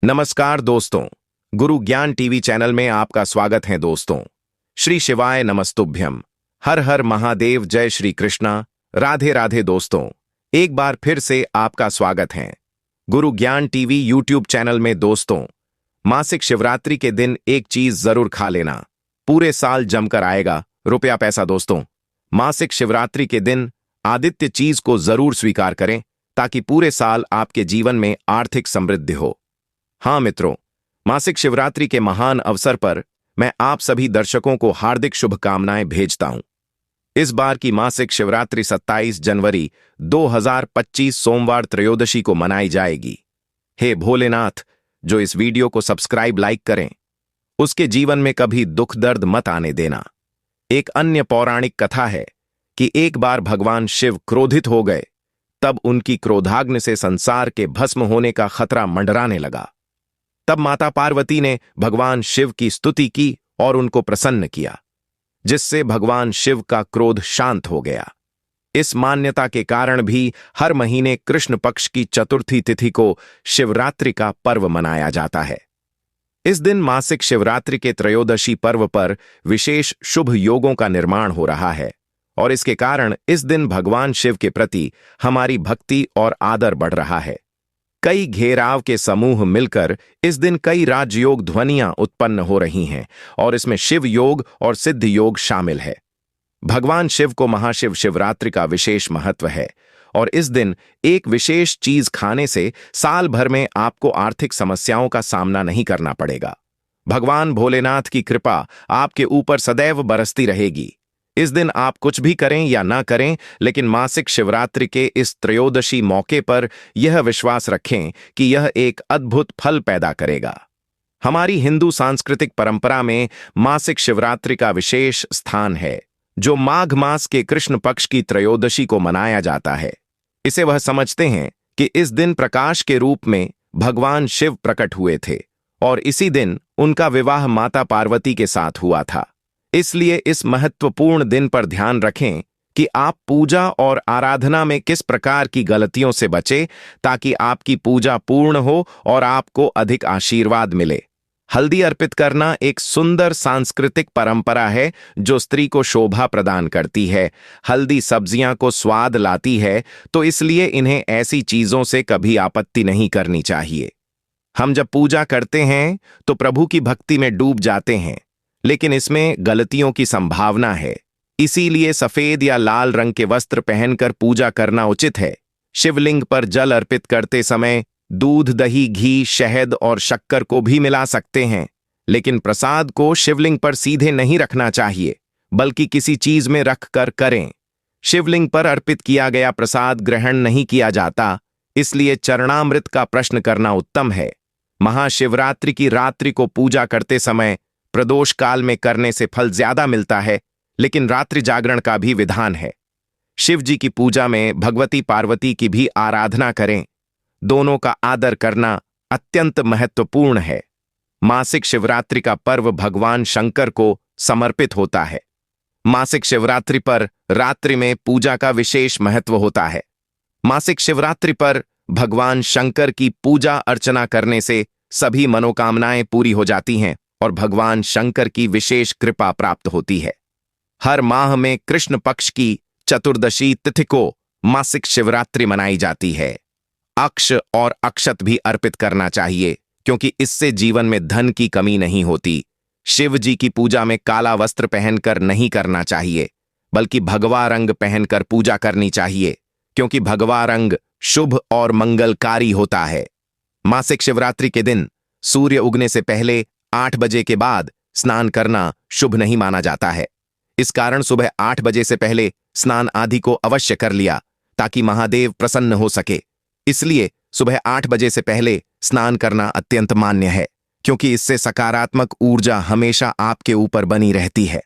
नमस्कार दोस्तों, गुरु ज्ञान टीवी चैनल में आपका स्वागत है दोस्तों। श्री शिवाय नमस्तुभ्यम। हर हर महादेव। जय श्री कृष्णा। राधे राधे दोस्तों, एक बार फिर से आपका स्वागत है गुरु ज्ञान टीवी यूट्यूब चैनल में। दोस्तों, मासिक शिवरात्रि के दिन एक चीज जरूर खा लेना, पूरे साल जमकर आएगा रुपया पैसा। दोस्तों, मासिक शिवरात्रि के दिन आदित्य चीज को जरूर स्वीकार करें ताकि पूरे साल आपके जीवन में आर्थिक समृद्धि हो। हाँ मित्रों, मासिक शिवरात्रि के महान अवसर पर मैं आप सभी दर्शकों को हार्दिक शुभकामनाएं भेजता हूं। इस बार की मासिक शिवरात्रि 27 जनवरी 2025 सोमवार त्रयोदशी को मनाई जाएगी। हे भोलेनाथ, जो इस वीडियो को सब्सक्राइब लाइक करें, उसके जीवन में कभी दुख दर्द मत आने देना। एक अन्य पौराणिक कथा है कि एक बार भगवान शिव क्रोधित हो गए, तब उनकी क्रोधाग्नि से संसार के भस्म होने का खतरा मंडराने लगा। तब माता पार्वती ने भगवान शिव की स्तुति की और उनको प्रसन्न किया, जिससे भगवान शिव का क्रोध शांत हो गया। इस मान्यता के कारण भी हर महीने कृष्ण पक्ष की चतुर्थी तिथि को शिवरात्रि का पर्व मनाया जाता है। इस दिन मासिक शिवरात्रि के त्रयोदशी पर्व पर विशेष शुभ योगों का निर्माण हो रहा है और इसके कारण इस दिन भगवान शिव के प्रति हमारी भक्ति और आदर बढ़ रहा है। कई घेराव के समूह मिलकर इस दिन कई राजयोग ध्वनियां उत्पन्न हो रही हैं और इसमें शिव योग और सिद्ध योग शामिल है। भगवान शिव को महाशिव शिवरात्रि का विशेष महत्व है और इस दिन एक विशेष चीज खाने से साल भर में आपको आर्थिक समस्याओं का सामना नहीं करना पड़ेगा। भगवान भोलेनाथ की कृपा आपके ऊपर सदैव बरसती रहेगी। इस दिन आप कुछ भी करें या ना करें, लेकिन मासिक शिवरात्रि के इस त्रयोदशी मौके पर यह विश्वास रखें कि यह एक अद्भुत फल पैदा करेगा। हमारी हिंदू सांस्कृतिक परंपरा में मासिक शिवरात्रि का विशेष स्थान है, जो माघ मास के कृष्ण पक्ष की त्रयोदशी को मनाया जाता है। इसे वह समझते हैं कि इस दिन प्रकाश के रूप में भगवान शिव प्रकट हुए थे और इसी दिन उनका विवाह माता पार्वती के साथ हुआ था। इसलिए इस महत्वपूर्ण दिन पर ध्यान रखें कि आप पूजा और आराधना में किस प्रकार की गलतियों से बचें ताकि आपकी पूजा पूर्ण हो और आपको अधिक आशीर्वाद मिले। हल्दी अर्पित करना एक सुंदर सांस्कृतिक परंपरा है जो स्त्री को शोभा प्रदान करती है। हल्दी सब्जियां को स्वाद लाती है, तो इसलिए इन्हें ऐसी चीजों से कभी आपत्ति नहीं करनी चाहिए। हम जब पूजा करते हैं तो प्रभु की भक्ति में डूब जाते हैं, लेकिन इसमें गलतियों की संभावना है। इसीलिए सफेद या लाल रंग के वस्त्र पहनकर पूजा करना उचित है। शिवलिंग पर जल अर्पित करते समय दूध, दही, घी, शहद और शक्कर को भी मिला सकते हैं, लेकिन प्रसाद को शिवलिंग पर सीधे नहीं रखना चाहिए, बल्कि किसी चीज में रखकर करें। शिवलिंग पर अर्पित किया गया प्रसाद ग्रहण नहीं किया जाता, इसलिए चरणामृत का प्रश्न करना उत्तम है। महाशिवरात्रि की रात्रि को पूजा करते समय प्रदोष काल में करने से फल ज्यादा मिलता है, लेकिन रात्रि जागरण का भी विधान है। शिव जी की पूजा में भगवती पार्वती की भी आराधना करें। दोनों का आदर करना अत्यंत महत्वपूर्ण है। मासिक शिवरात्रि का पर्व भगवान शंकर को समर्पित होता है। मासिक शिवरात्रि पर रात्रि में पूजा का विशेष महत्व होता है। मासिक शिवरात्रि पर भगवान शंकर की पूजा अर्चना करने से सभी मनोकामनाएं पूरी हो जाती हैं और भगवान शंकर की विशेष कृपा प्राप्त होती है। हर माह में कृष्ण पक्ष की चतुर्दशी तिथि को मासिक शिवरात्रि मनाई जाती है। अक्ष और अक्षत भी अर्पित करना चाहिए, क्योंकि इससे जीवन में धन की कमी नहीं होती। शिव जी की पूजा में काला वस्त्र पहनकर नहीं करना चाहिए, बल्कि भगवा रंग पहनकर पूजा करनी चाहिए, क्योंकि भगवा रंग शुभ और मंगलकारी होता है। मासिक शिवरात्रि के दिन सूर्य उगने से पहले 8 बजे के बाद स्नान करना शुभ नहीं माना जाता है। इस कारण सुबह 8 बजे से पहले स्नान आदि को अवश्य कर लिया ताकि महादेव प्रसन्न हो सके। इसलिए सुबह 8 बजे से पहले स्नान करना अत्यंत मान्य है, क्योंकि इससे सकारात्मक ऊर्जा हमेशा आपके ऊपर बनी रहती है।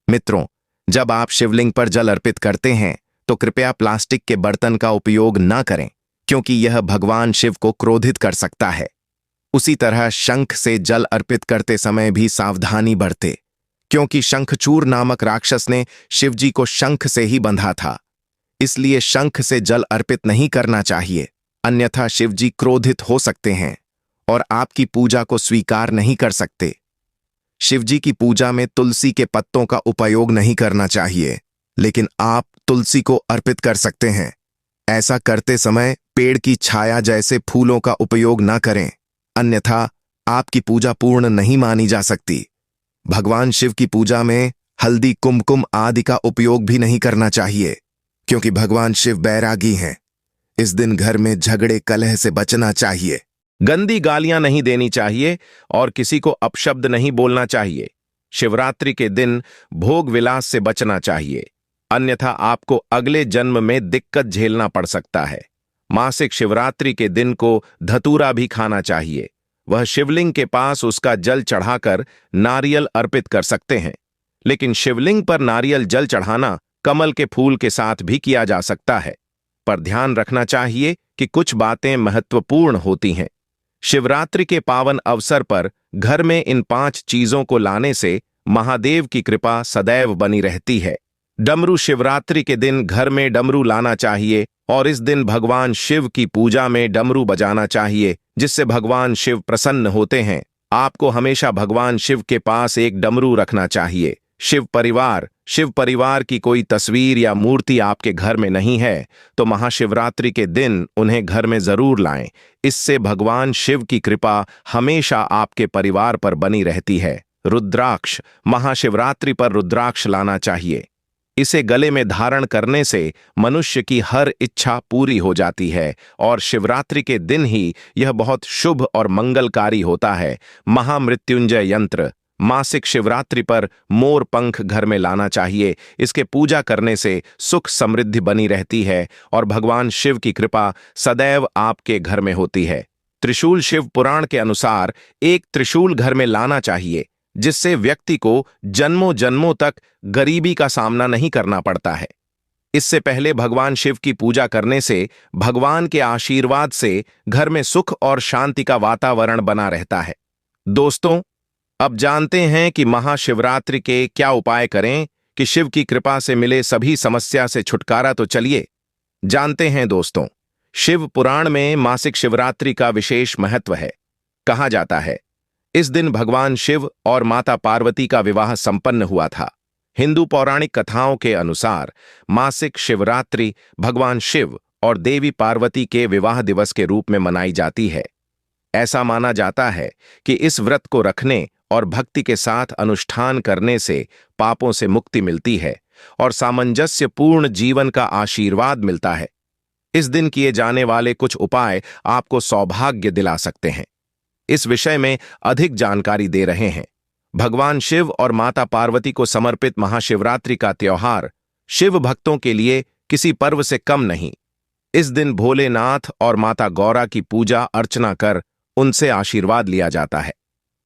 मित्रों, जब आप शिवलिंग पर जल अर्पित करते हैं तो कृपया प्लास्टिक के बर्तन का उपयोग न करें, क्योंकि यह भगवान शिव को क्रोधित कर सकता है। उसी तरह शंख से जल अर्पित करते समय भी सावधानी बरतें, क्योंकि शंखचूर नामक राक्षस ने शिवजी को शंख से ही बंधा था। इसलिए शंख से जल अर्पित नहीं करना चाहिए, अन्यथा शिवजी क्रोधित हो सकते हैं और आपकी पूजा को स्वीकार नहीं कर सकते। शिवजी की पूजा में तुलसी के पत्तों का उपयोग नहीं करना चाहिए, लेकिन आप तुलसी को अर्पित कर सकते हैं। ऐसा करते समय पेड़ की छाया जैसे फूलों का उपयोग न करें, अन्यथा आपकी पूजा पूर्ण नहीं मानी जा सकती। भगवान शिव की पूजा में हल्दी, कुमकुम आदि का उपयोग भी नहीं करना चाहिए, क्योंकि भगवान शिव बैरागी हैं। इस दिन घर में झगड़े कलह से बचना चाहिए। गंदी गालियां नहीं देनी चाहिए और किसी को अपशब्द नहीं बोलना चाहिए। शिवरात्रि के दिन भोग विलास से बचना चाहिए, अन्यथा आपको अगले जन्म में दिक्कत झेलना पड़ सकता है। मासिक शिवरात्रि के दिन को धतूरा भी खाना चाहिए। वह शिवलिंग के पास उसका जल चढ़ाकर नारियल अर्पित कर सकते हैं, लेकिन शिवलिंग पर नारियल जल चढ़ाना कमल के फूल के साथ भी किया जा सकता है। पर ध्यान रखना चाहिए कि कुछ बातें महत्वपूर्ण होती हैं। शिवरात्रि के पावन अवसर पर घर में इन 5 चीजों को लाने से महादेव की कृपा सदैव बनी रहती है। डमरू, शिवरात्रि के दिन घर में डमरू लाना चाहिए और इस दिन भगवान शिव की पूजा में डमरू बजाना चाहिए, जिससे भगवान शिव प्रसन्न होते हैं। आपको हमेशा भगवान शिव के पास एक डमरू रखना चाहिए। शिव परिवार की कोई तस्वीर या मूर्ति आपके घर में नहीं है तो महाशिवरात्रि के दिन उन्हें घर में जरूर लाएं। इससे भगवान शिव की कृपा हमेशा आपके परिवार पर बनी रहती है। रुद्राक्ष, महाशिवरात्रि पर रुद्राक्ष लाना चाहिए। इसे गले में धारण करने से मनुष्य की हर इच्छा पूरी हो जाती है और शिवरात्रि के दिन ही यह बहुत शुभ और मंगलकारी होता है। महामृत्युंजय यंत्र, मासिक शिवरात्रि पर मोर पंख घर में लाना चाहिए। इसके पूजा करने से सुख समृद्धि बनी रहती है और भगवान शिव की कृपा सदैव आपके घर में होती है। त्रिशूल, शिव पुराण के अनुसार एक त्रिशूल घर में लाना चाहिए, जिससे व्यक्ति को जन्मों जन्मों तक गरीबी का सामना नहीं करना पड़ता है। इससे पहले भगवान शिव की पूजा करने से भगवान के आशीर्वाद से घर में सुख और शांति का वातावरण बना रहता है। दोस्तों, अब जानते हैं कि महाशिवरात्रि के क्या उपाय करें कि शिव की कृपा से मिले सभी समस्या से छुटकारा। तो चलिए जानते हैं दोस्तों। शिव पुराण में मासिक शिवरात्रि का विशेष महत्व है। कहा जाता है इस दिन भगवान शिव और माता पार्वती का विवाह संपन्न हुआ था। हिंदू पौराणिक कथाओं के अनुसार मासिक शिवरात्रि भगवान शिव और देवी पार्वती के विवाह दिवस के रूप में मनाई जाती है। ऐसा माना जाता है कि इस व्रत को रखने और भक्ति के साथ अनुष्ठान करने से पापों से मुक्ति मिलती है और सामंजस्यपूर्ण जीवन का आशीर्वाद मिलता है। इस दिन किए जाने वाले कुछ उपाय आपको सौभाग्य दिला सकते हैं। इस विषय में अधिक जानकारी दे रहे हैं। भगवान शिव और माता पार्वती को समर्पित महाशिवरात्रि का त्योहार शिव भक्तों के लिए किसी पर्व से कम नहीं। इस दिन भोलेनाथ और माता गौरा की पूजा अर्चना कर उनसे आशीर्वाद लिया जाता है।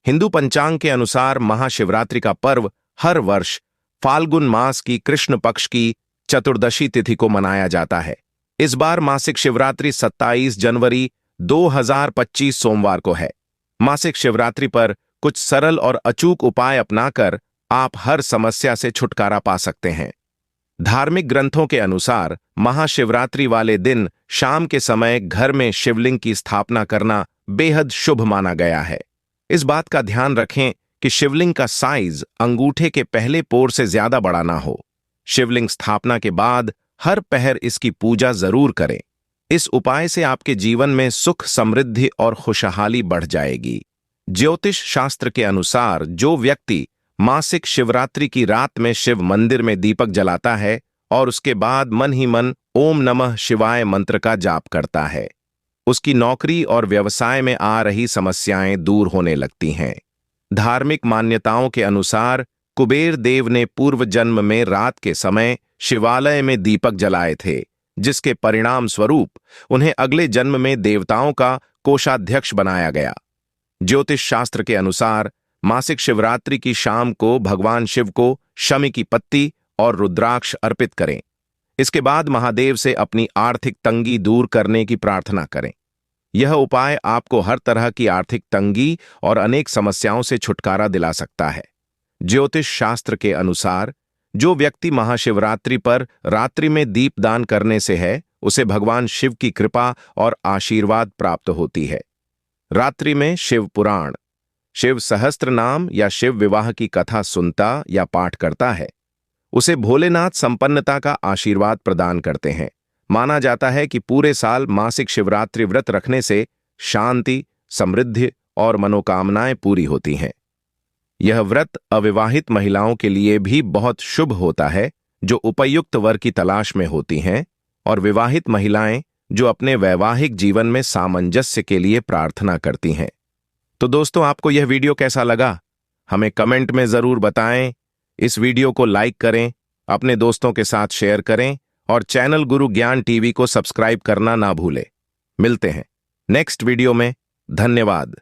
हिंदू पंचांग के अनुसार महाशिवरात्रि का पर्व हर वर्ष फाल्गुन मास की कृष्ण पक्ष की चतुर्दशी तिथि को मनाया जाता है। इस बार मासिक शिवरात्रि 27 जनवरी 2025 सोमवार को है। मासिक शिवरात्रि पर कुछ सरल और अचूक उपाय अपनाकर आप हर समस्या से छुटकारा पा सकते हैं। धार्मिक ग्रंथों के अनुसार महाशिवरात्रि वाले दिन शाम के समय घर में शिवलिंग की स्थापना करना बेहद शुभ माना गया है। इस बात का ध्यान रखें कि शिवलिंग का साइज अंगूठे के पहले पोर से ज्यादा बड़ा ना हो। शिवलिंग स्थापना के बाद हर पहर इसकी पूजा जरूर करें। इस उपाय से आपके जीवन में सुख, समृद्धि और खुशहाली बढ़ जाएगी। ज्योतिष शास्त्र के अनुसार जो व्यक्ति मासिक शिवरात्रि की रात में शिव मंदिर में दीपक जलाता है और उसके बाद मन ही मन ओम नमः शिवाय मंत्र का जाप करता है, उसकी नौकरी और व्यवसाय में आ रही समस्याएं दूर होने लगती हैं। धार्मिक मान्यताओं के अनुसार कुबेर देव ने पूर्व जन्म में रात के समय शिवालय में दीपक जलाए थे, जिसके परिणाम स्वरूप उन्हें अगले जन्म में देवताओं का कोषाध्यक्ष बनाया गया। ज्योतिष शास्त्र के अनुसार मासिक शिवरात्रि की शाम को भगवान शिव को शमी की पत्ती और रुद्राक्ष अर्पित करें। इसके बाद महादेव से अपनी आर्थिक तंगी दूर करने की प्रार्थना करें। यह उपाय आपको हर तरह की आर्थिक तंगी और अनेक समस्याओं से छुटकारा दिला सकता है। ज्योतिष शास्त्र के अनुसार जो व्यक्ति महाशिवरात्रि पर रात्रि में दीपदान करने से है, उसे भगवान शिव की कृपा और आशीर्वाद प्राप्त होती है। रात्रि में शिव पुराण, शिव सहस्त्र नाम या शिव विवाह की कथा सुनता या पाठ करता है, उसे भोलेनाथ संपन्नता का आशीर्वाद प्रदान करते हैं। माना जाता है कि पूरे साल मासिक शिवरात्रि व्रत रखने से शांति, समृद्धि और मनोकामनाएं पूरी होती हैं। यह व्रत अविवाहित महिलाओं के लिए भी बहुत शुभ होता है, जो उपयुक्त वर की तलाश में होती हैं, और विवाहित महिलाएं जो अपने वैवाहिक जीवन में सामंजस्य के लिए प्रार्थना करती हैं। तो दोस्तों, आपको यह वीडियो कैसा लगा, हमें कमेंट में जरूर बताएं। इस वीडियो को लाइक करें, अपने दोस्तों के साथ शेयर करें और चैनल गुरु ज्ञान टीवी को सब्सक्राइब करना ना भूलें। मिलते हैं नेक्स्ट वीडियो में। धन्यवाद।